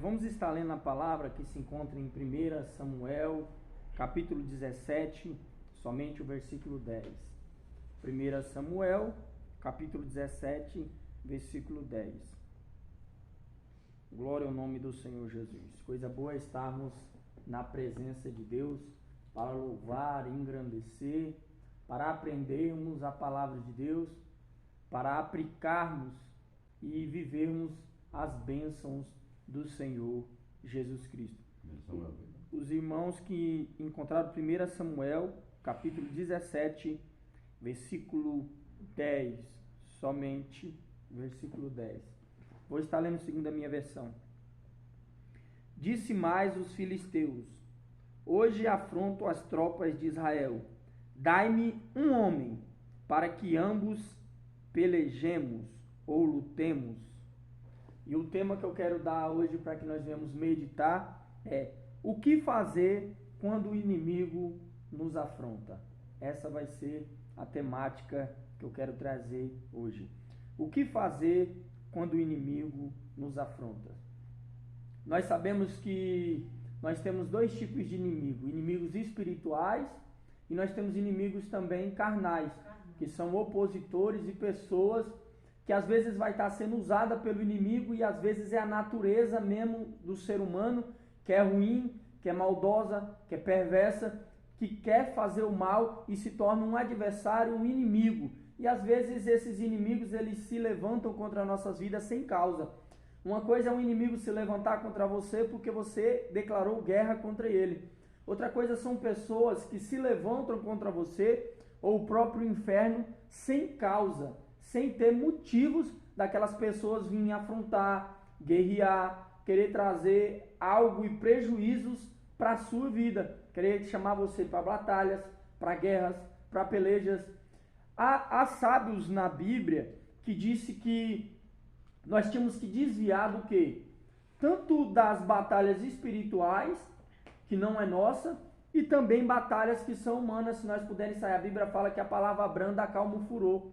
Vamos estar lendo a palavra que se encontra em 1 Samuel, capítulo 17, somente o versículo 10. 1 Samuel, capítulo 17, versículo 10. Glória ao nome do Senhor Jesus. Coisa boa é estarmos na presença de Deus para louvar, engrandecer, para aprendermos a palavra de Deus, para aplicarmos e vivermos as bênçãos do Senhor Jesus Cristo. Os irmãos que encontraram 1 Samuel, capítulo 17, versículo 10, somente versículo 10. Vou estar lendo segundo a minha versão. Disse mais os filisteus: hoje afronto as tropas de Israel. Dai-me um homem, para que ambos pelejemos ou lutemos. E o tema que eu quero dar hoje para que nós venhamos meditar é: o que fazer quando o inimigo nos afronta? Essa vai ser a temática que eu quero trazer hoje. O que fazer quando o inimigo nos afronta? Nós sabemos que nós temos dois tipos de inimigo: inimigos espirituais, e nós temos inimigos também carnais, que são opositores e pessoas que às vezes vai estar sendo usada pelo inimigo, e às vezes é a natureza mesmo do ser humano, que é ruim, que é maldosa, que é perversa, que quer fazer o mal e se torna um adversário, um inimigo. E às vezes esses inimigos, eles se levantam contra nossas vidas sem causa. Uma coisa é um inimigo se levantar contra você porque você declarou guerra contra ele. Outra coisa são pessoas que se levantam contra você ou o próprio inferno sem causa, sem ter motivos daquelas pessoas virem afrontar, guerrear, querer trazer algo e prejuízos para a sua vida, querer chamar você para batalhas, para guerras, para pelejas. Há sábios na Bíblia que disse que nós tínhamos que desviar do quê? Tanto das batalhas espirituais, que não é nossa, e também batalhas que são humanas. Se nós pudermos sair, a Bíblia fala que a palavra branda acalma o furor.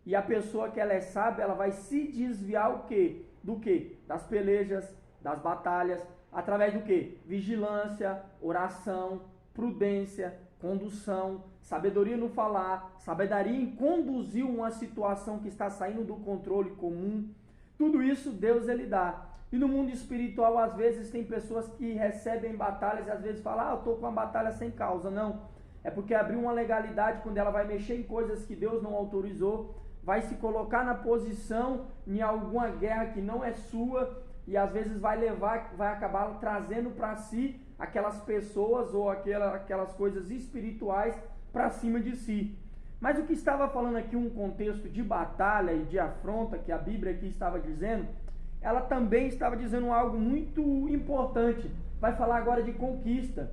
E a pessoa que ela é sábia, ela vai se desviar o quê? Do quê? Das pelejas, das batalhas, através do quê? Vigilância, oração, prudência, condução, sabedoria no falar, sabedoria em conduzir uma situação que está saindo do controle comum. Tudo isso Deus ele dá. E no mundo espiritual, às vezes, tem pessoas que recebem batalhas e às vezes falam: eu estou com uma batalha sem causa. Não, é porque abriu uma legalidade quando ela vai mexer em coisas que Deus não autorizou, vai se colocar na posição em alguma guerra que não é sua, e às vezes vai acabar trazendo para si aquelas pessoas ou aquelas coisas espirituais para cima de si. Mas o que estava falando aqui, um contexto de batalha e de afronta, que a Bíblia aqui estava dizendo, ela também estava dizendo algo muito importante. Vai falar agora de conquista.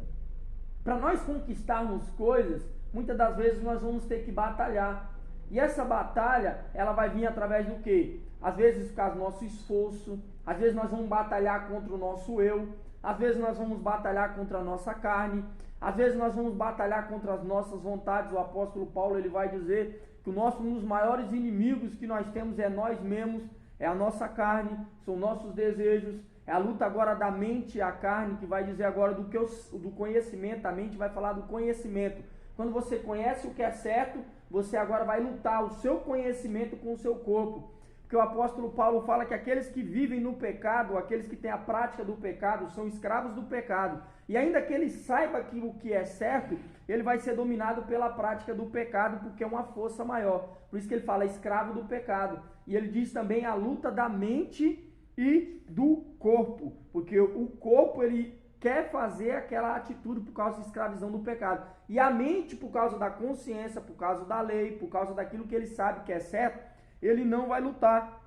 Para nós conquistarmos coisas, muitas das vezes nós vamos ter que batalhar. E essa batalha, ela vai vir através do quê? Às vezes por causa do nosso esforço, às vezes nós vamos batalhar contra o nosso eu, às vezes nós vamos batalhar contra a nossa carne, às vezes nós vamos batalhar contra as nossas vontades. O apóstolo Paulo ele vai dizer que um dos maiores inimigos que nós temos é nós mesmos, é a nossa carne, são nossos desejos, é a luta agora da mente e a carne, que vai dizer agora do conhecimento. A mente vai falar do conhecimento. Quando você conhece o que é certo, você agora vai lutar o seu conhecimento com o seu corpo. Porque o apóstolo Paulo fala que aqueles que vivem no pecado, aqueles que têm a prática do pecado, são escravos do pecado. E ainda que ele saiba que o que é certo, ele vai ser dominado pela prática do pecado, porque é uma força maior. Por isso que ele fala escravo do pecado. E ele diz também a luta da mente e do corpo. Porque o corpo, ele quer fazer aquela atitude por causa da escravidão do pecado. E a mente, por causa da consciência, por causa da lei, por causa daquilo que ele sabe que é certo, ele não vai lutar.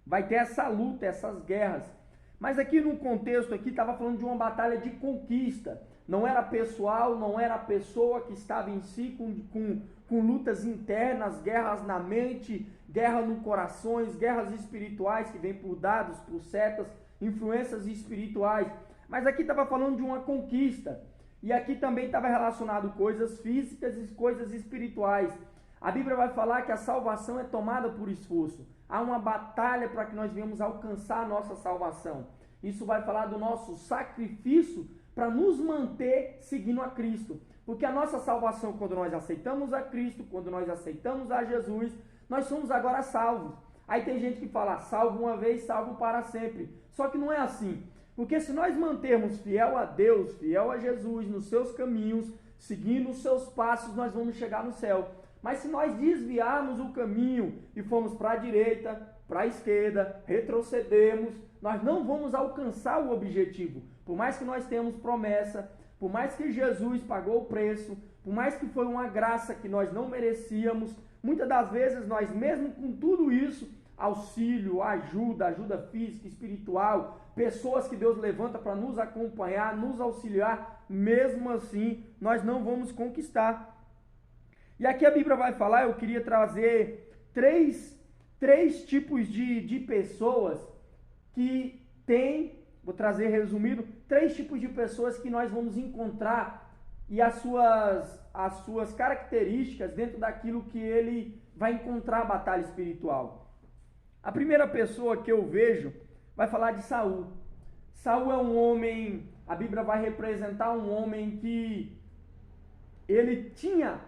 Vai ter essa luta, essas guerras. Mas aqui no contexto aqui estava falando de uma batalha de conquista. Não era pessoal, não era a pessoa que estava em si com lutas internas, guerras na mente, guerra no corações, guerras espirituais que vêm por dados, por setas, influências espirituais. Mas aqui estava falando de uma conquista. E aqui também estava relacionado coisas físicas e coisas espirituais. A Bíblia vai falar que a salvação é tomada por esforço. Há uma batalha para que nós venhamos alcançar a nossa salvação. Isso vai falar do nosso sacrifício para nos manter seguindo a Cristo. Porque a nossa salvação, quando nós aceitamos a Cristo, quando nós aceitamos a Jesus, nós somos agora salvos. Aí tem gente que fala, salvo uma vez, salvo para sempre. Só que não é assim. Porque se nós mantermos fiel a Deus, fiel a Jesus, nos seus caminhos, seguindo os seus passos, nós vamos chegar no céu. Mas se nós desviarmos o caminho e formos para a direita, para a esquerda, retrocedermos, nós não vamos alcançar o objetivo. Por mais que nós tenhamos promessa, por mais que Jesus pagou o preço, por mais que foi uma graça que nós não merecíamos, muitas das vezes nós, mesmo com tudo isso, auxílio, ajuda física, espiritual, pessoas que Deus levanta para nos acompanhar, nos auxiliar, mesmo assim nós não vamos conquistar. E aqui a Bíblia vai falar, eu queria trazer três tipos de pessoas que tem, vou trazer resumido, 3 tipos de pessoas que nós vamos encontrar e as suas características dentro daquilo que ele vai encontrar a batalha espiritual. A primeira pessoa que eu vejo vai falar de Saul. Saul é um homem, a Bíblia vai representar um homem que ele tinha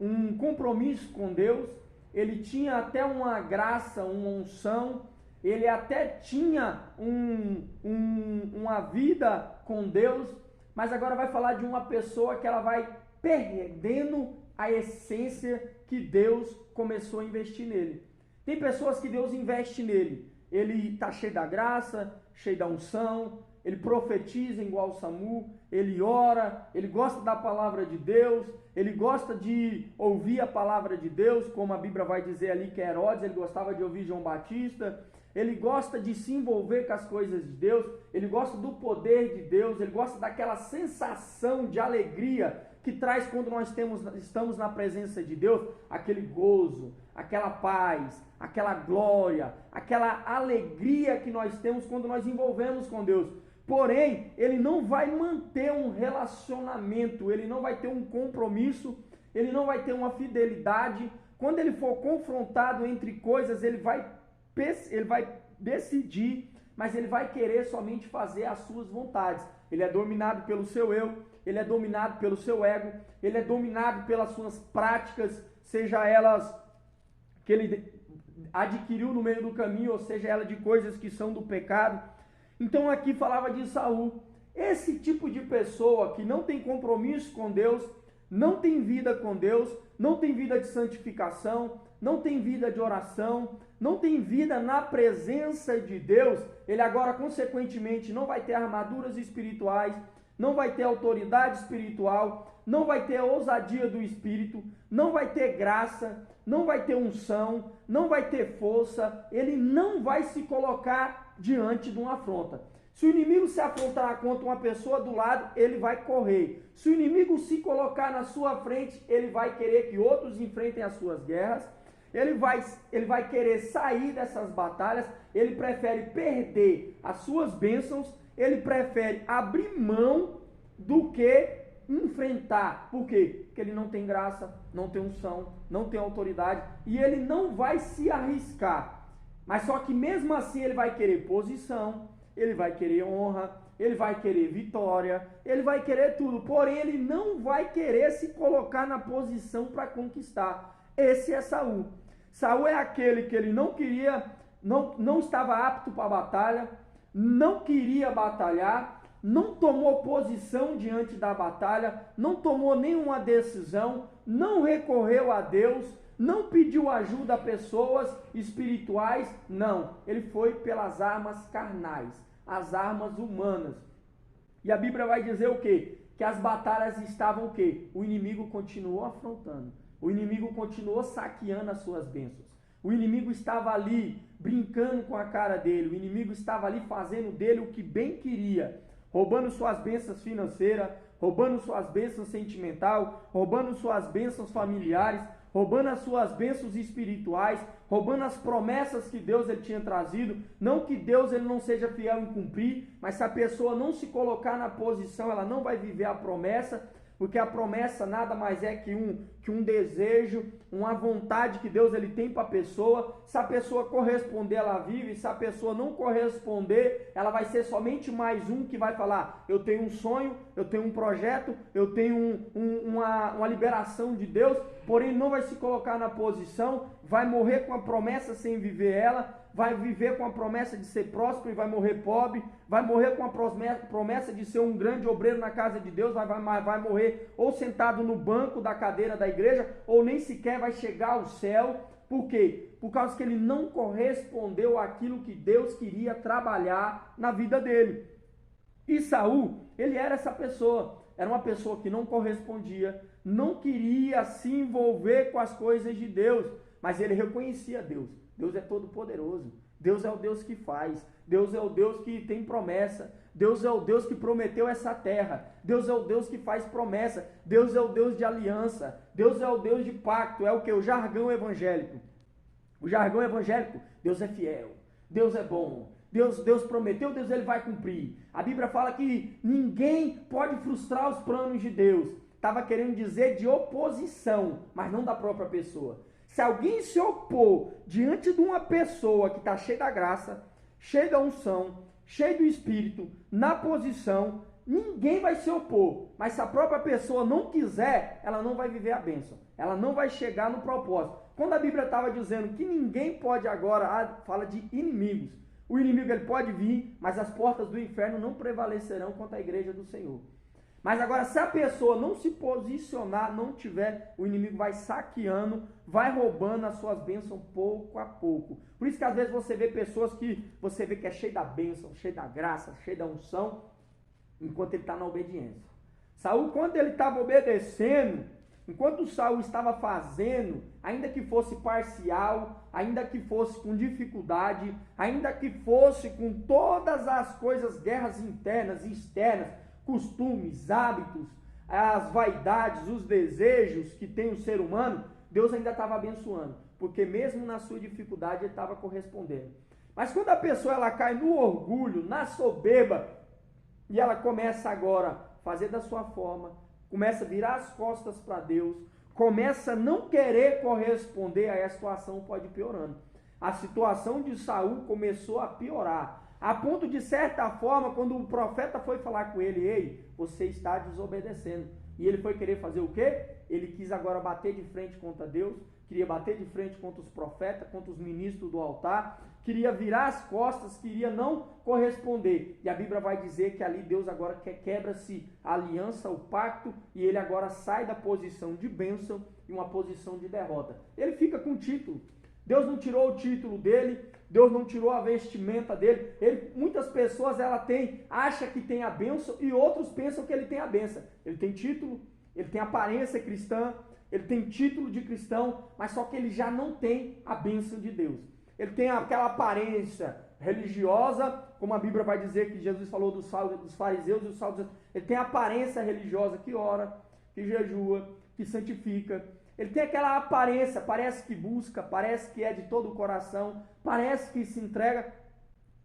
um compromisso com Deus, ele tinha até uma graça, uma unção, ele até tinha uma vida com Deus, mas agora vai falar de uma pessoa que ela vai perdendo a essência que Deus começou a investir nele. Tem pessoas que Deus investe nele, ele está cheio da graça, cheio da unção, ele profetiza igual Samu, ele ora, ele gosta da palavra de Deus, ele gosta de ouvir a palavra de Deus, como a Bíblia vai dizer ali que Herodes, ele gostava de ouvir João Batista, ele gosta de se envolver com as coisas de Deus, ele gosta do poder de Deus, ele gosta daquela sensação de alegria que traz quando nós estamos na presença de Deus, aquele gozo, aquela paz, aquela glória, aquela alegria que nós temos quando nós envolvemos com Deus. Porém, ele não vai manter um relacionamento, ele não vai ter um compromisso, ele não vai ter uma fidelidade. Quando ele for confrontado entre coisas, ele vai decidir, mas ele vai querer somente fazer as suas vontades. Ele é dominado pelo seu eu, ele é dominado pelo seu ego, ele é dominado pelas suas práticas, seja elas que ele adquiriu no meio do caminho, ou seja ela de coisas que são do pecado. Então aqui falava de Saul. Esse tipo de pessoa que não tem compromisso com Deus, não tem vida com Deus, não tem vida de santificação, não tem vida de oração, não tem vida na presença de Deus, ele agora consequentemente não vai ter armaduras espirituais, não vai ter autoridade espiritual, não vai ter a ousadia do Espírito, não vai ter graça, não vai ter unção, não vai ter força, ele não vai se colocar diante de uma afronta. Se o inimigo se afrontar contra uma pessoa do lado, ele vai correr. Se o inimigo se colocar na sua frente, ele vai querer que outros enfrentem as suas guerras, ele vai querer sair dessas batalhas, ele prefere perder as suas bênçãos, ele prefere abrir mão do que enfrentar. Por quê? Porque ele não tem graça, não tem unção, não tem autoridade e ele não vai se arriscar. Mas só que mesmo assim ele vai querer posição, ele vai querer honra, ele vai querer vitória, ele vai querer tudo, porém ele não vai querer se colocar na posição para conquistar. Esse é Saul. Saul é aquele que ele não queria, não estava apto para a batalha, não queria batalhar, não tomou posição diante da batalha, não tomou nenhuma decisão, não recorreu a Deus, não pediu ajuda a pessoas espirituais, não. Ele foi pelas armas carnais, as armas humanas. E a Bíblia vai dizer o quê? Que as batalhas estavam o quê? O inimigo continuou afrontando. O inimigo continuou saqueando as suas bênçãos. O inimigo estava ali brincando com a cara dele. O inimigo estava ali fazendo dele o que bem queria. Roubando suas bênçãos financeiras, roubando suas bênçãos sentimentais, roubando suas bênçãos familiares, roubando as suas bênçãos espirituais, roubando as promessas que Deus ele tinha trazido. Não que Deus ele não seja fiel em cumprir, mas se a pessoa não se colocar na posição, ela não vai viver a promessa. porque a promessa nada mais é que um desejo, uma vontade que Deus ele tem para a pessoa. Se a pessoa corresponder, ela vive. Se a pessoa não corresponder, ela vai ser somente mais um que vai falar: eu tenho um sonho, eu tenho um projeto, eu tenho uma liberação de Deus, porém não vai se colocar na posição, vai morrer com a promessa sem viver ela, vai viver com a promessa de ser próspero e vai morrer pobre, vai morrer com a promessa de ser um grande obreiro na casa de Deus, vai morrer ou sentado no banco da cadeira da igreja, ou nem sequer vai chegar ao céu. Por quê? Por causa que ele não correspondeu àquilo que Deus queria trabalhar na vida dele. E Saul, ele era essa pessoa, era uma pessoa que não correspondia, não queria se envolver com as coisas de Deus, mas ele reconhecia Deus. Deus é todo poderoso, Deus é o Deus que faz, Deus é o Deus que tem promessa, Deus é o Deus que prometeu essa terra, Deus é o Deus que faz promessa, Deus é o Deus de aliança, Deus é o Deus de pacto. É o que? O jargão evangélico. O jargão evangélico: Deus é fiel, Deus é bom, Deus prometeu, Deus ele vai cumprir. A Bíblia fala que ninguém pode frustrar os planos de Deus. Estava querendo dizer de oposição, mas não da própria pessoa. Se alguém se opor diante de uma pessoa que está cheia da graça, cheia da unção, cheia do Espírito, na posição, ninguém vai se opor. Mas se a própria pessoa não quiser, ela não vai viver a bênção. Ela não vai chegar no propósito. Quando a Bíblia estava dizendo que ninguém pode agora, fala de inimigos. O inimigo ele pode vir, mas as portas do inferno não prevalecerão contra a igreja do Senhor. Mas agora, se a pessoa não se posicionar, não tiver, o inimigo vai saqueando, vai roubando as suas bênçãos pouco a pouco. Por isso que às vezes você vê pessoas que você vê que é cheio da bênção, cheio da graça, cheio da unção, enquanto ele está na obediência. Saul, quando ele estava obedecendo, enquanto Saul estava fazendo, ainda que fosse parcial, ainda que fosse com dificuldade, ainda que fosse com todas as coisas, guerras internas e externas, costumes, hábitos, as vaidades, os desejos que tem o ser humano, Deus ainda estava abençoando, porque mesmo na sua dificuldade ele estava correspondendo. Mas quando a pessoa ela cai no orgulho, na soberba, e ela começa agora a fazer da sua forma, começa a virar as costas para Deus, começa a não querer corresponder, aí a situação pode ir piorando. A situação de Saul começou a piorar, a ponto de certa forma, quando o profeta foi falar com ele: ei, você está desobedecendo. E ele foi querer fazer o quê? Ele quis agora bater de frente contra Deus, queria bater de frente contra os profetas, contra os ministros do altar, queria virar as costas, queria não corresponder. E a Bíblia vai dizer que ali Deus agora quebra-se a aliança, o pacto, e ele agora sai da posição de bênção e uma posição de derrota. Ele fica com o título. Deus não tirou o título dele, Deus não tirou a vestimenta dele. Muitas pessoas acham que tem a bênção e outros pensam que ele tem a bênção. Ele tem título, ele tem aparência cristã, ele tem título de cristão, mas só que ele já não tem a bênção de Deus. Ele tem aquela aparência religiosa, como a Bíblia vai dizer que Jesus falou dos fariseus e dos saduceus. Ele tem a aparência religiosa que ora, que jejua, que santifica. Ele tem aquela aparência, parece que busca, parece que é de todo o coração, parece que se entrega,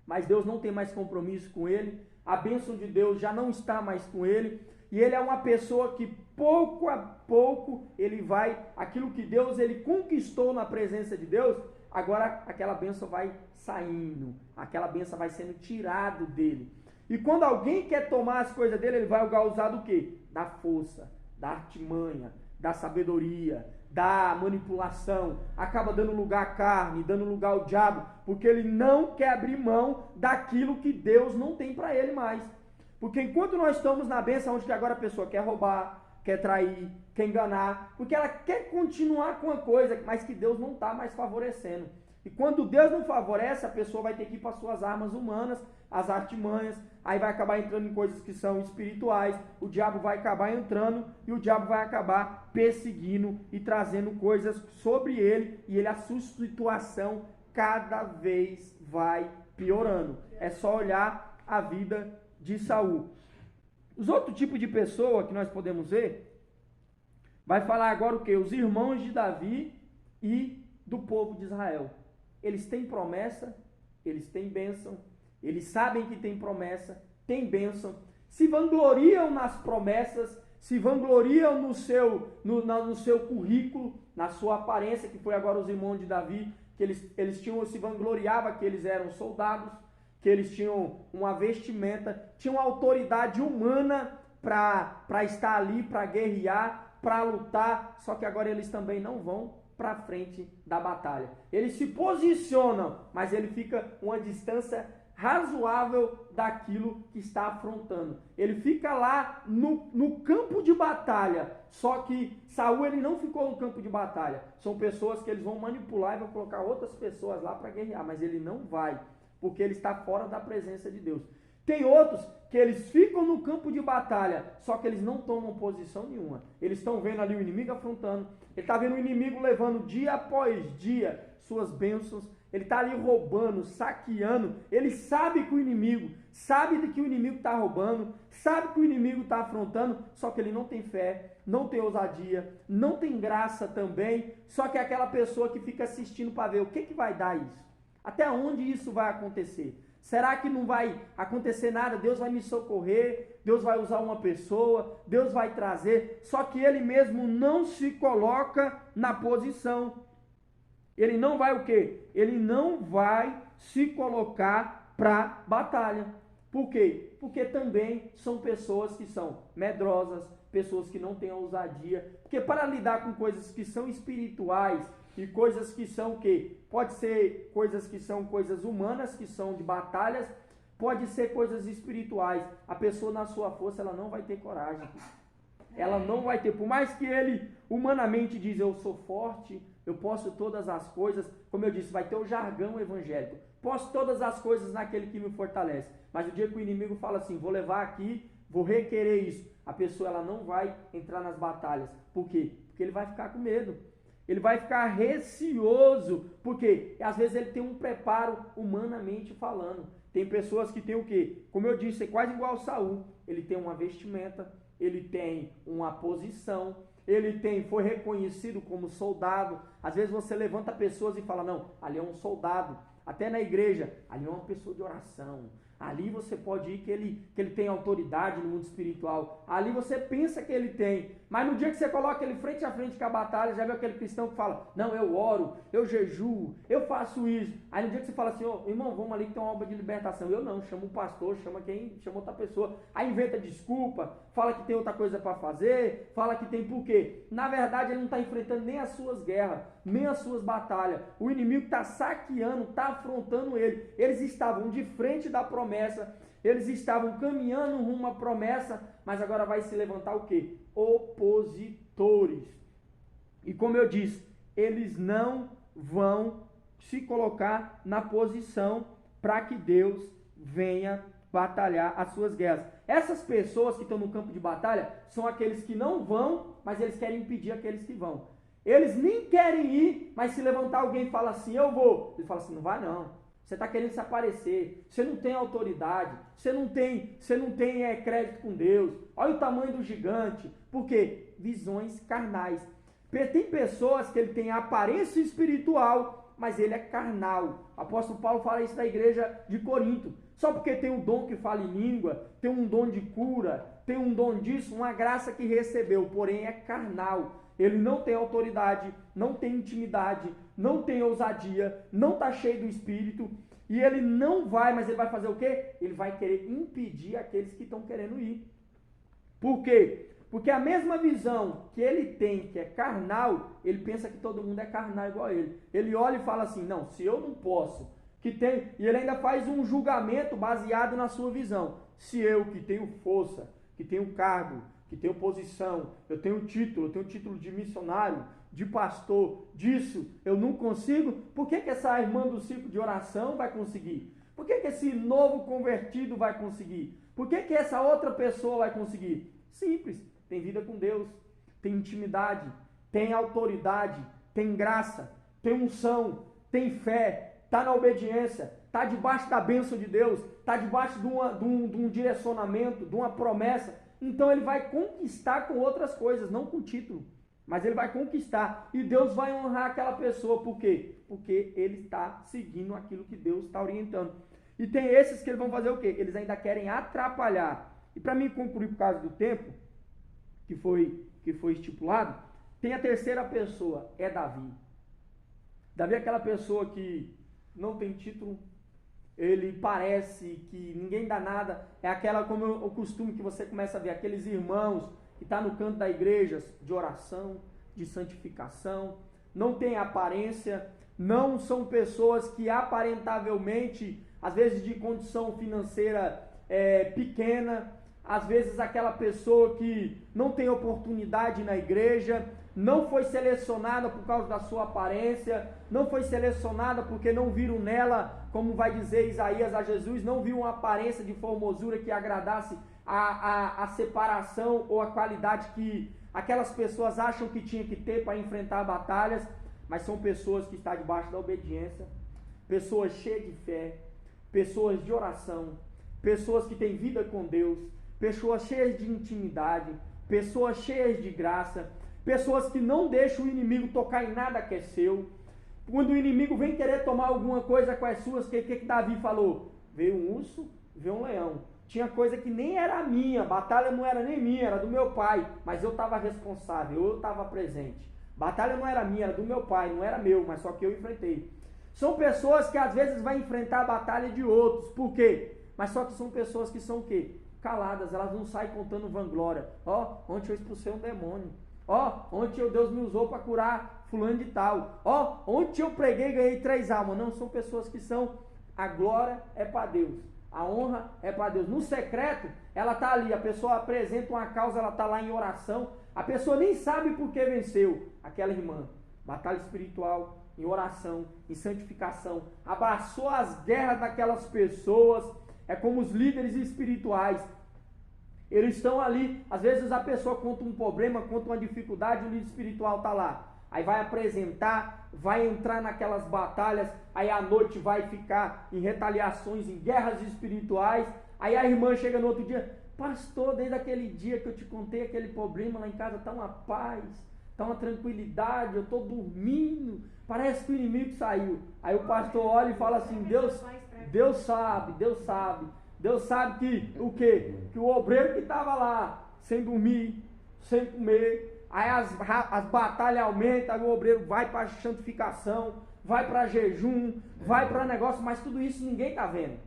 mas Deus não tem mais compromisso com ele, a bênção de Deus já não está mais com ele, e ele é uma pessoa que pouco a pouco ele vai, aquilo que Deus ele conquistou na presença de Deus, agora aquela bênção vai saindo, aquela bênção vai sendo tirado dele. E quando alguém quer tomar as coisas dele, ele vai usar do quê? Da força, da artimanha, da sabedoria, da manipulação, acaba dando lugar à carne, dando lugar ao diabo, porque ele não quer abrir mão daquilo que Deus não tem para ele mais. Porque enquanto nós estamos na bênção, onde que agora a pessoa quer roubar, quer trair, quer enganar, porque ela quer continuar com a coisa, mas que Deus não está mais favorecendo. E quando Deus não favorece, a pessoa vai ter que ir para suas armas humanas, as artimanhas, aí vai acabar entrando em coisas que são espirituais, o diabo vai acabar entrando e o diabo vai acabar perseguindo e trazendo coisas sobre ele, e a sua situação cada vez vai piorando. É só olhar a vida de Saul. Os outros tipos de pessoa que nós podemos ver, vai falar agora o quê? Os irmãos de Davi e do povo de Israel. Eles têm promessa, eles têm bênção, eles sabem que tem promessa, tem bênção, se vangloriam nas promessas, se vangloriam no seu currículo, na sua aparência, que foi agora os irmãos de Davi, que eles se vangloriavam que eles eram soldados, que eles tinham uma vestimenta, tinham autoridade humana para estar ali, para guerrear, para lutar, só que agora eles também não vão para frente da batalha. Eles se posicionam, mas ele fica uma distância razoável daquilo que está afrontando. Ele fica lá no campo de batalha, só que Saul ele não ficou no campo de batalha. São pessoas que eles vão manipular e vão colocar outras pessoas lá para guerrear, mas ele não vai, porque ele está fora da presença de Deus. Tem outros que eles ficam no campo de batalha, só que eles não tomam posição nenhuma. Eles estão vendo ali o inimigo afrontando, ele está vendo o inimigo levando dia após dia suas bênçãos, ele está ali roubando, saqueando, ele sabe que o inimigo, sabe de que o inimigo está roubando, sabe que o inimigo está afrontando, só que ele não tem fé, não tem ousadia, não tem graça também, só que é aquela pessoa que fica assistindo para ver o que vai dar isso, até onde isso vai acontecer. Será que não vai acontecer nada? Deus vai me socorrer, Deus vai usar uma pessoa, Deus vai trazer, só que ele mesmo não se coloca na posição. Ele não vai o quê? Ele não vai se colocar para batalha. Por quê? Porque também são pessoas que são medrosas, pessoas que não têm ousadia. Porque para lidar com coisas que são espirituais e coisas que são o quê? Pode ser coisas que são coisas humanas, que são de batalhas, pode ser coisas espirituais. A pessoa na sua força, ela não vai ter coragem. Ela não vai ter, por mais que ele humanamente diz, eu sou forte, eu posso todas as coisas, como eu disse, vai ter o jargão evangélico, posso todas as coisas naquele que me fortalece, mas o dia que o inimigo fala assim, vou levar aqui, vou requerer isso, a pessoa ela não vai entrar nas batalhas. Por quê? Porque ele vai ficar com medo, ele vai ficar receoso, porque às vezes ele tem um preparo humanamente falando. Tem pessoas que têm o quê? Como eu disse, é quase igual ao Saul, ele tem uma vestimenta, ele tem uma posição, foi reconhecido como soldado. Às vezes você levanta pessoas e fala, não, ali é um soldado. Até na igreja, ali é uma pessoa de oração. Ali você pode ir que ele tem autoridade no mundo espiritual. Ali você pensa que ele tem. Mas no dia que você coloca ele frente a frente com a batalha, já viu aquele cristão que fala, não, eu oro, eu jejuo, eu faço isso. Aí no dia que você fala assim, irmão, vamos ali que tem uma obra de libertação. Eu não, chama o pastor, chama outra pessoa. Aí inventa desculpa, fala que tem outra coisa para fazer, fala que tem por quê. Na verdade ele não está enfrentando nem as suas guerras, nem as suas batalhas. O inimigo está saqueando, está afrontando ele. Eles estavam de frente da promessa, eles estavam caminhando rumo à promessa, mas agora vai se levantar o quê? Opositores. E como eu disse, eles não vão se colocar na posição para que Deus venha batalhar as suas guerras. Essas pessoas que estão no campo de batalha são aqueles que não vão, mas eles querem impedir aqueles que vão. Eles nem querem ir, mas se levantar alguém e falar assim, eu vou. Ele fala assim, não vai não. Você está querendo se aparecer, você não tem autoridade, você não tem crédito com Deus. Olha o tamanho do gigante. Por quê? Visões carnais. Tem pessoas que ele tem a aparência espiritual, mas ele é carnal. O apóstolo Paulo fala isso da igreja de Corinto. Só porque tem um dom que fala em língua, tem um dom de cura, tem um dom disso, uma graça que recebeu, porém é carnal. Ele não tem autoridade, não tem intimidade, não tem ousadia, não está cheio do Espírito, e ele não vai, mas ele vai fazer o quê? Ele vai querer impedir aqueles que estão querendo ir. Por quê? Porque a mesma visão que ele tem, que é carnal, ele pensa que todo mundo é carnal igual a ele. Ele olha e fala assim, não, se eu não posso, e ele ainda faz um julgamento baseado na sua visão. Se eu, que tenho força, que tenho cargo, que tenho posição, eu tenho título de missionário, de pastor, disso, eu não consigo, por que essa irmã do círculo de oração vai conseguir? Por que esse novo convertido vai conseguir? Por que essa outra pessoa vai conseguir? Simples, tem vida com Deus, tem intimidade, tem autoridade, tem graça, tem unção, tem fé, está na obediência, está debaixo da bênção de Deus, está debaixo de um direcionamento, de uma promessa. Então ele vai conquistar com outras coisas, não com título, mas ele vai conquistar. E Deus vai honrar aquela pessoa, por quê? Porque ele está seguindo aquilo que Deus está orientando. E tem esses que eles vão fazer o quê? Eles ainda querem atrapalhar. E para mim concluir por causa do tempo, que foi estipulado, tem a terceira pessoa, é Davi. Davi é aquela pessoa que não tem título, ele parece que ninguém dá nada, é aquela, como o costume que você começa a ver, aqueles irmãos que estão no canto da igreja, de oração, de santificação, não tem aparência, não são pessoas que aparentavelmente, às vezes de condição financeira pequena, às vezes aquela pessoa que não tem oportunidade na igreja, não foi selecionada por causa da sua aparência, não foi selecionada porque não viram nela, como vai dizer Isaías a Jesus, não viu uma aparência de formosura que agradasse a separação ou a qualidade que aquelas pessoas acham que tinha que ter para enfrentar batalhas, mas são pessoas que estão debaixo da obediência, pessoas cheias de fé, pessoas de oração, pessoas que têm vida com Deus, pessoas cheias de intimidade, pessoas cheias de graça, pessoas que não deixam o inimigo tocar em nada que é seu. Quando o inimigo vem querer tomar alguma coisa com as suas, o que Davi falou? Veio um urso, veio um leão. Tinha coisa que nem era minha, batalha não era nem minha, era do meu pai, mas eu estava responsável, eu estava presente. Batalha não era minha, era do meu pai, não era meu, mas só que eu enfrentei. São pessoas que às vezes vão enfrentar a batalha de outros, por quê? Mas só que são pessoas que são o quê? Caladas, elas não saem contando vanglória. Ontem eu expulsei um demônio. Ontem Deus me usou para curar fulano de tal. Ontem eu preguei e ganhei 3 almas. Não, são pessoas que a glória é para Deus. A honra é para Deus. No secreto, ela está ali. A pessoa apresenta uma causa, ela está lá em oração. A pessoa nem sabe por que venceu. Aquela irmã, batalha espiritual, em oração, em santificação. Abraçou as guerras daquelas pessoas. É como os líderes espirituais. Eles estão ali, às vezes a pessoa conta um problema, conta uma dificuldade, o líder espiritual está lá. Aí vai apresentar, vai entrar naquelas batalhas, aí à noite vai ficar em retaliações, em guerras espirituais. Aí a irmã chega no outro dia, pastor, desde aquele dia que eu te contei aquele problema, lá em casa está uma paz, está uma tranquilidade, eu estou dormindo, parece que o inimigo saiu. Aí o pastor olha e fala assim, Deus sabe. Deus sabe que o quê? Que o obreiro que estava lá, sem dormir, sem comer, aí as batalhas aumentam, aí o obreiro vai para santificação, vai para jejum, vai para negócio, mas tudo isso ninguém está vendo.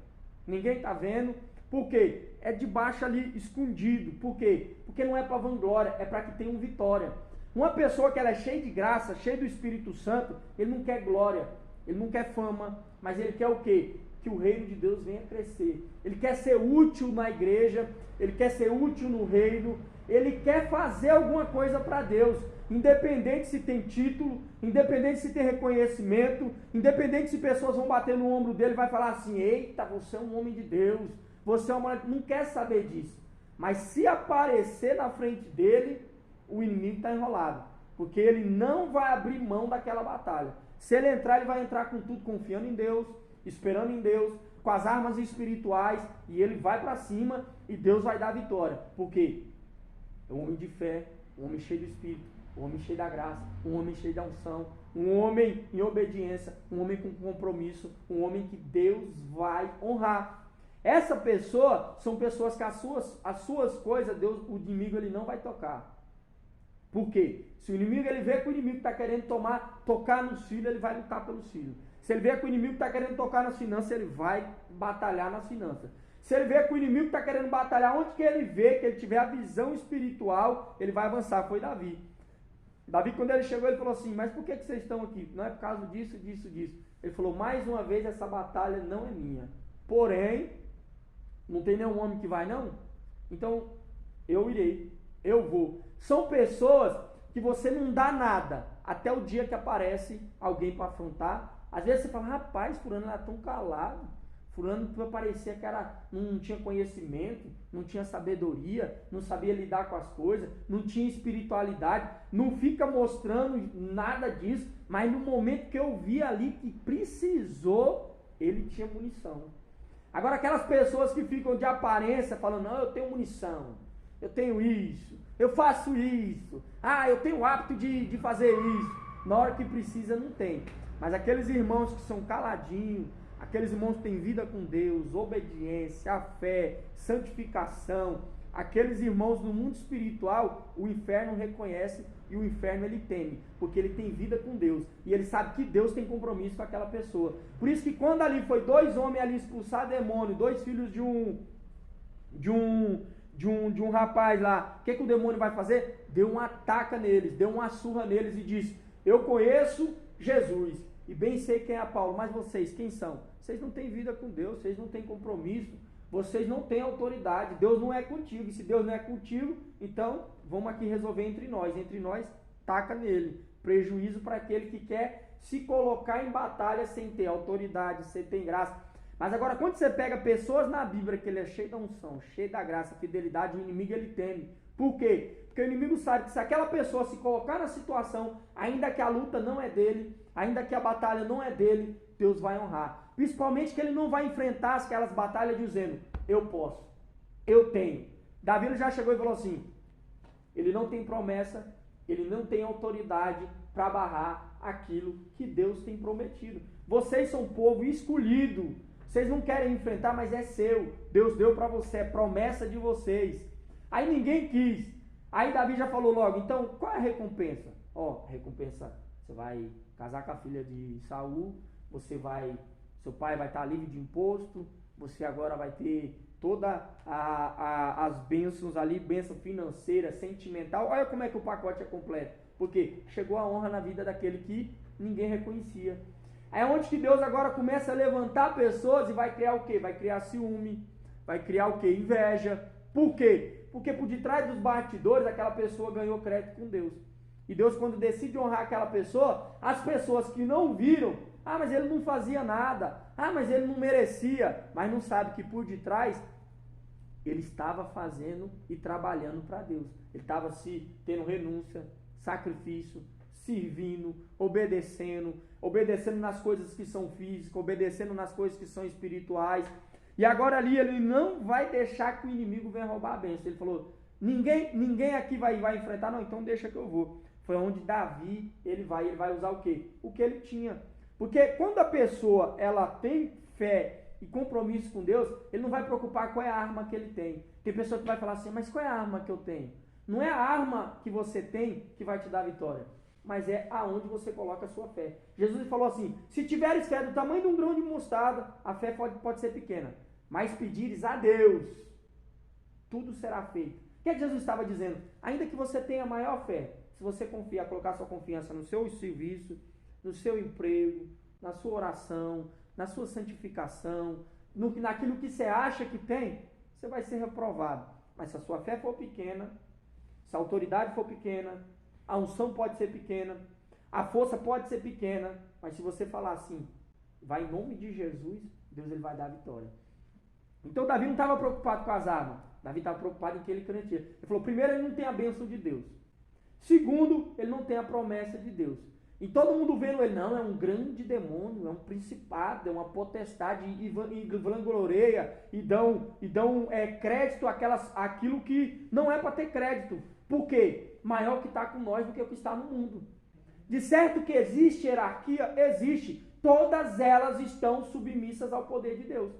Ninguém está vendo, por quê? É debaixo ali, escondido. Por quê? Porque não é para vanglória, é para que tenha vitória. Uma pessoa que ela é cheia de graça, cheia do Espírito Santo, ele não quer glória, ele não quer fama, mas ele quer o quê? Que o reino de Deus venha crescer. Ele quer ser útil na igreja, ele quer ser útil no reino, ele quer fazer alguma coisa para Deus, independente se tem título, independente se tem reconhecimento, independente se pessoas vão bater no ombro dele e vai falar assim, eita, você é um homem de Deus, você é uma... Não quer saber disso. Mas se aparecer na frente dele, o inimigo está enrolado, porque ele não vai abrir mão daquela batalha. Se ele entrar, ele vai entrar com tudo, confiando em Deus, esperando em Deus, com as armas espirituais, e ele vai para cima e Deus vai dar a vitória. Por quê? É um homem de fé, um homem cheio do Espírito, um homem cheio da graça, um homem cheio da unção, um homem em obediência, um homem com compromisso, um homem que Deus vai honrar. Essa pessoa são pessoas que as suas coisas, Deus, o inimigo ele não vai tocar. Por quê? Se o inimigo ele vê que o inimigo está querendo tocar nos filhos, ele vai lutar pelos filhos. Se ele vê que o inimigo está querendo tocar nas finanças, ele vai batalhar nas finanças. Se ele vê que o inimigo está querendo batalhar, onde que ele vê, que ele tiver a visão espiritual, ele vai avançar. Foi Davi. Davi, quando ele chegou, ele falou assim, mas por que vocês estão aqui? Não é por causa disso. Ele falou, mais uma vez, essa batalha não é minha. Porém, não tem nenhum homem que vai, não? Então, eu irei, eu vou. São pessoas que você não dá nada, até o dia que aparece alguém para afrontar. Às vezes você fala, rapaz, fulano era tão calado, fulano parecia que não tinha conhecimento, não tinha sabedoria, não sabia lidar com as coisas, não tinha espiritualidade, não fica mostrando nada disso, mas no momento que eu vi ali que precisou, ele tinha munição. Agora aquelas pessoas que ficam de aparência, falando, não, eu tenho munição, eu tenho isso, eu faço isso, eu tenho o hábito de fazer isso, na hora que precisa não tem. Mas aqueles irmãos que são caladinhos, aqueles irmãos que têm vida com Deus, obediência, a fé, santificação, aqueles irmãos no mundo espiritual, o inferno reconhece e o inferno ele teme, porque ele tem vida com Deus, e ele sabe que Deus tem compromisso com aquela pessoa. Por isso que quando ali foi 2 homens ali expulsar demônio, 2 filhos de um rapaz lá, o que o demônio vai fazer? Deu uma ataca neles, deu uma surra neles e disse: eu conheço Jesus, e bem sei quem é Paulo, mas vocês, quem são? Vocês não têm vida com Deus, vocês não têm compromisso, vocês não têm autoridade, Deus não é contigo, e se Deus não é contigo, então vamos aqui resolver entre nós, taca nele. Prejuízo para aquele que quer se colocar em batalha sem ter autoridade, sem ter graça. Mas agora, quando você pega pessoas na Bíblia que ele é cheio da unção, cheio da graça, fidelidade, o inimigo ele teme. Por quê? Porque o inimigo sabe que se aquela pessoa se colocar na situação, ainda que a luta não é dele, ainda que a batalha não é dele, Deus vai honrar. Principalmente que ele não vai enfrentar aquelas batalhas dizendo: eu posso, eu tenho. Davi ele já chegou e falou assim: ele não tem promessa, ele não tem autoridade para barrar aquilo que Deus tem prometido. Vocês são povo escolhido. Vocês não querem enfrentar, mas é seu. Deus deu para você, é promessa de vocês. Aí ninguém quis. Aí Davi já falou logo: então, qual é a recompensa? Recompensa, você vai casar com a filha de Saul, seu pai vai estar livre de imposto, você agora vai ter todas as bênçãos ali, bênção financeira, sentimental. Olha como é que o pacote é completo. Porque chegou a honra na vida daquele que ninguém reconhecia. É onde que Deus agora começa a levantar pessoas e vai criar o quê? Vai criar ciúme, vai criar o quê? Inveja. Por quê? Porque por detrás dos bastidores aquela pessoa ganhou crédito com Deus. E Deus, quando decide honrar aquela pessoa, as pessoas que não viram: mas ele não fazia nada, mas ele não merecia, mas não sabe que por detrás ele estava fazendo e trabalhando para Deus. Ele estava tendo renúncia, sacrifício, servindo, obedecendo nas coisas que são físicas, obedecendo nas coisas que são espirituais. E agora ali ele não vai deixar que o inimigo venha roubar a bênção. Ele falou: ninguém aqui vai enfrentar, não, então deixa que eu vou. Foi onde Davi, ele vai usar o quê? O que ele tinha. Porque quando a pessoa ela tem fé e compromisso com Deus, ele não vai preocupar qual é a arma que ele tem. Tem pessoa que vai falar assim: mas qual é a arma que eu tenho? Não é a arma que você tem que vai te dar a vitória, mas é aonde você coloca a sua fé. Jesus falou assim: se tiveres fé do tamanho de um grão de mostarda, a fé pode ser pequena, mas pedires a Deus, tudo será feito. O que Jesus estava dizendo? Ainda que você tenha maior fé, se você confiar, colocar sua confiança no seu serviço, no seu emprego, na sua oração, na sua santificação, naquilo que você acha que tem, você vai ser reprovado. Mas se a sua fé for pequena, se a autoridade for pequena, a unção pode ser pequena, a força pode ser pequena, mas se você falar assim: vai em nome de Jesus, Deus ele vai dar a vitória. Então Davi não estava preocupado com as armas, Davi estava preocupado em que ele crentia. Ele falou: primeiro, ele não tem a bênção de Deus. Segundo, ele não tem a promessa de Deus. E todo mundo vendo ele: não, é um grande demônio, é um principado, é uma potestade, e vangloreia, e dão crédito àquilo que não é para ter crédito. Por quê? Maior que está com nós do que o que está no mundo. De certo que existe hierarquia? Existe. Todas elas estão submissas ao poder de Deus.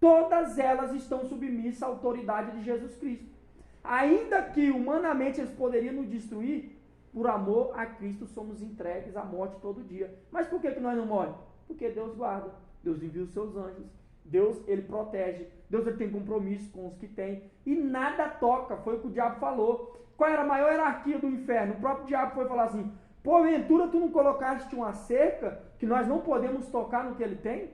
Todas elas estão submissas à autoridade de Jesus Cristo. Ainda que humanamente eles poderiam nos destruir, por amor a Cristo somos entregues à morte todo dia. Mas por que nós não morremos? Porque Deus guarda, Deus envia os seus anjos, Deus ele protege, Deus ele tem compromisso com os que tem, e nada toca. Foi o que o diabo falou. Qual era a maior hierarquia do inferno? O próprio diabo foi falar assim: porventura tu não colocaste uma cerca que nós não podemos tocar no que ele tem?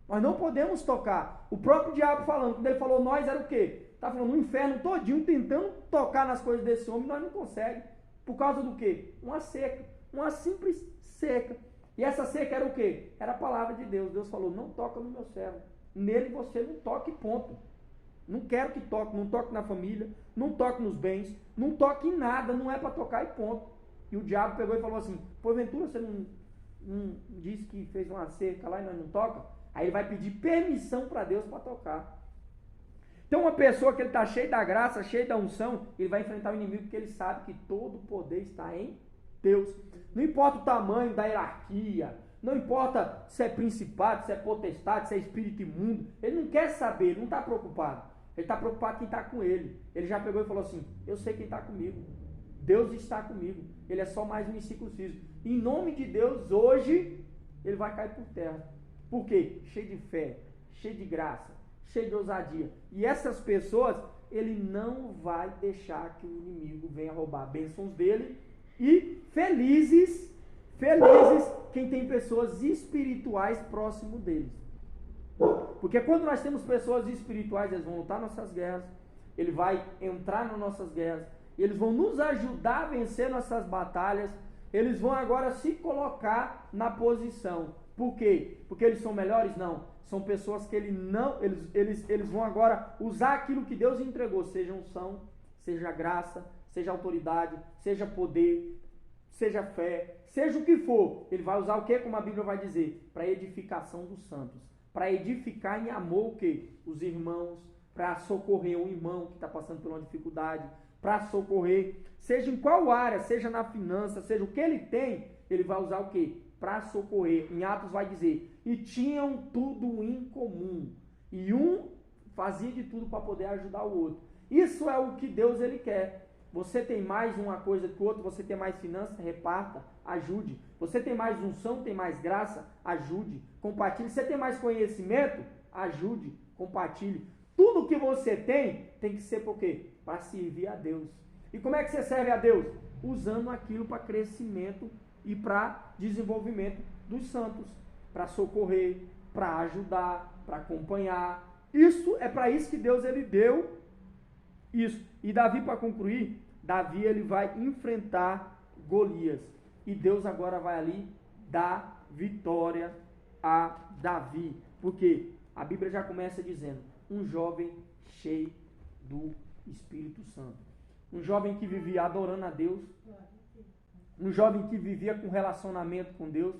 Nós não podemos tocar. O próprio diabo falando, quando ele falou nós, era o quê? Está falando o inferno todinho tentando tocar nas coisas desse homem, nós não conseguimos. Por causa do quê? Uma seca, uma simples seca. E essa seca era o quê? Era a palavra de Deus. Deus falou: não toca no meu servo, nele você não toque, ponto. Não quero que toque, não toque na família, não toque nos bens, não toque em nada, não é para tocar e ponto. E o diabo pegou e falou assim: porventura você não disse que fez uma cerca lá e nós não toca? Aí ele vai pedir permissão para Deus para tocar. Então uma pessoa que ele está cheio da graça, cheio da unção, ele vai enfrentar o inimigo porque ele sabe que todo o poder está em Deus. Não importa o tamanho da hierarquia, não importa se é principado, se é potestade, se é espírito imundo, ele não quer saber, ele não está preocupado. Ele está preocupado quem está com ele. Ele já pegou e falou assim, eu sei quem está comigo. Deus está comigo. Ele é só mais um incircunciso. Em nome de Deus, hoje, ele vai cair por terra. Por quê? Cheio de fé, cheio de graça, cheio de ousadia. E essas pessoas, ele não vai deixar que o inimigo venha roubar bênçãos dele. E felizes quem tem pessoas espirituais próximo deles. Porque quando nós temos pessoas espirituais, eles vão lutar nossas guerras, ele vai entrar nas nossas guerras, eles vão nos ajudar a vencer nossas batalhas, eles vão agora se colocar na posição. Por quê? Porque eles são melhores? Não. São pessoas que eles vão agora usar aquilo que Deus entregou, seja unção, seja graça, seja autoridade, seja poder, seja fé, seja o que for. Ele vai usar o quê? Como a Bíblia vai dizer? Para edificação dos santos. Para edificar em amor o quê? Os irmãos, para socorrer um irmão que está passando por uma dificuldade, para socorrer, seja em qual área, seja na finança, seja o que ele tem, ele vai usar o quê? Para socorrer. Em Atos vai dizer, e tinham tudo em comum, e um fazia de tudo para poder ajudar o outro. Isso é o que Deus ele quer. Você tem mais uma coisa que o outro, você tem mais finanças, reparta, ajude. Você tem mais unção, tem mais graça, ajude, compartilhe. Você tem mais conhecimento, ajude, compartilhe. Tudo que você tem que ser por quê? Para servir a Deus. E como é que você serve a Deus? Usando aquilo para crescimento e para desenvolvimento dos santos, para socorrer, para ajudar, para acompanhar. Isso é para isso que Deus ele deu isso. E Davi, para concluir, Davi ele vai enfrentar Golias. E Deus agora vai ali dar vitória a Davi. Porque a Bíblia já começa dizendo, um jovem cheio do Espírito Santo. Um jovem que vivia adorando a Deus. Um jovem que vivia com relacionamento com Deus.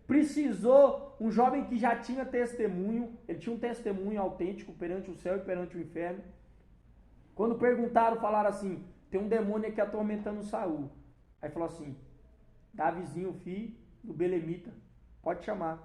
Precisou, um jovem que já tinha testemunho, ele tinha um testemunho autêntico perante o céu e perante o inferno. Quando perguntaram, falaram assim, tem um demônio aqui atormentando Saul. Aí falou assim, Davizinho, filho do Belemita, pode chamar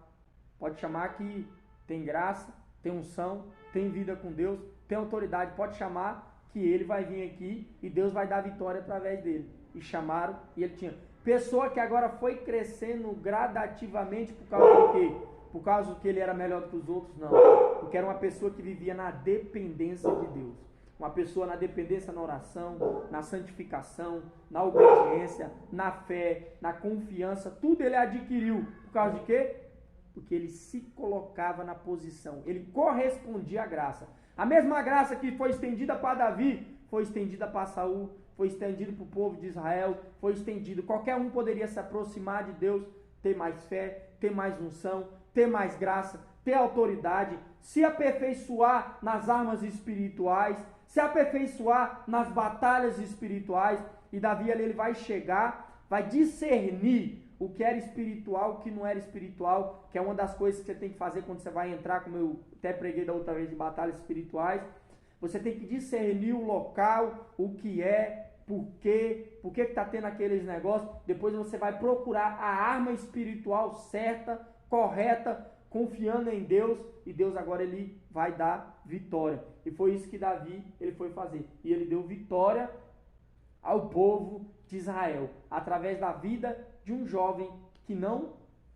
que tem graça, tem unção, tem vida com Deus, tem autoridade, pode chamar que ele vai vir aqui e Deus vai dar vitória através dele. E chamaram e ele tinha. Pessoa que agora foi crescendo gradativamente por causa do quê? Por causa que ele era melhor do que os outros? Não. Porque era uma pessoa que vivia na dependência de Deus. Uma pessoa na dependência na oração, na santificação, na obediência, na fé, na confiança. Tudo ele adquiriu. Por causa de quê? Porque ele se colocava na posição. Ele correspondia à graça. A mesma graça que foi estendida para Davi, foi estendida para Saul, foi estendido para o povo de Israel, foi estendido. Qualquer um poderia se aproximar de Deus, ter mais fé, ter mais unção, ter mais graça, ter autoridade, se aperfeiçoar nas armas espirituais, se aperfeiçoar nas batalhas espirituais. E Davi ali ele vai chegar, vai discernir o que era espiritual, o que não era espiritual, que é uma das coisas que você tem que fazer quando você vai entrar, como eu até preguei da outra vez, de batalhas espirituais. Você tem que discernir o local, o que é, por que está tendo aqueles negócios. Depois você vai procurar a arma espiritual certa, correta, confiando em Deus, e Deus agora ele vai dar vitória. E foi isso que Davi ele foi fazer. E ele deu vitória ao povo de Israel, através da vida de um jovem que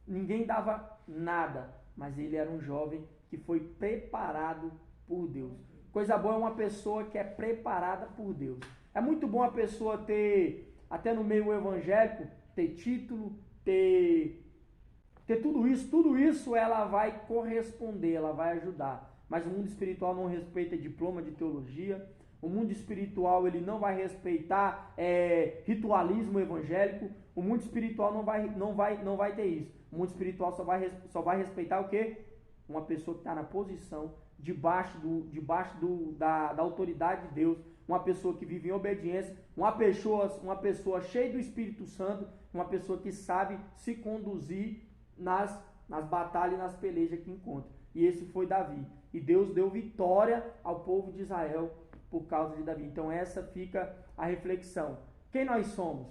ninguém dava nada, mas ele era um jovem que foi preparado por Deus. Coisa boa é uma pessoa que é preparada por Deus. É muito bom a pessoa ter, até no meio evangélico, ter título, ter tudo isso ela vai corresponder, ela vai ajudar. Mas o mundo espiritual não respeita diploma de teologia, o mundo espiritual ele não vai respeitar ritualismo evangélico, o mundo espiritual não vai ter isso. O mundo espiritual só vai respeitar o quê? Uma pessoa que está na posição, debaixo da autoridade de Deus, uma pessoa que vive em obediência, uma pessoa cheia do Espírito Santo, uma pessoa que sabe se conduzir nas batalhas e nas pelejas que encontra. E esse foi Davi. E Deus deu vitória ao povo de Israel por causa de Davi. Então essa fica a reflexão. Quem nós somos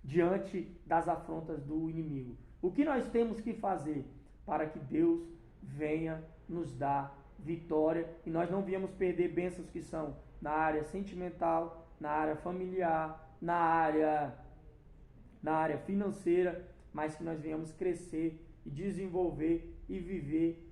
diante das afrontas do inimigo? O que nós temos que fazer para que Deus venha nos dar vitória, e nós não viemos perder bênçãos que são na área sentimental, na área familiar, na área financeira, mas que nós venhamos crescer e desenvolver e viver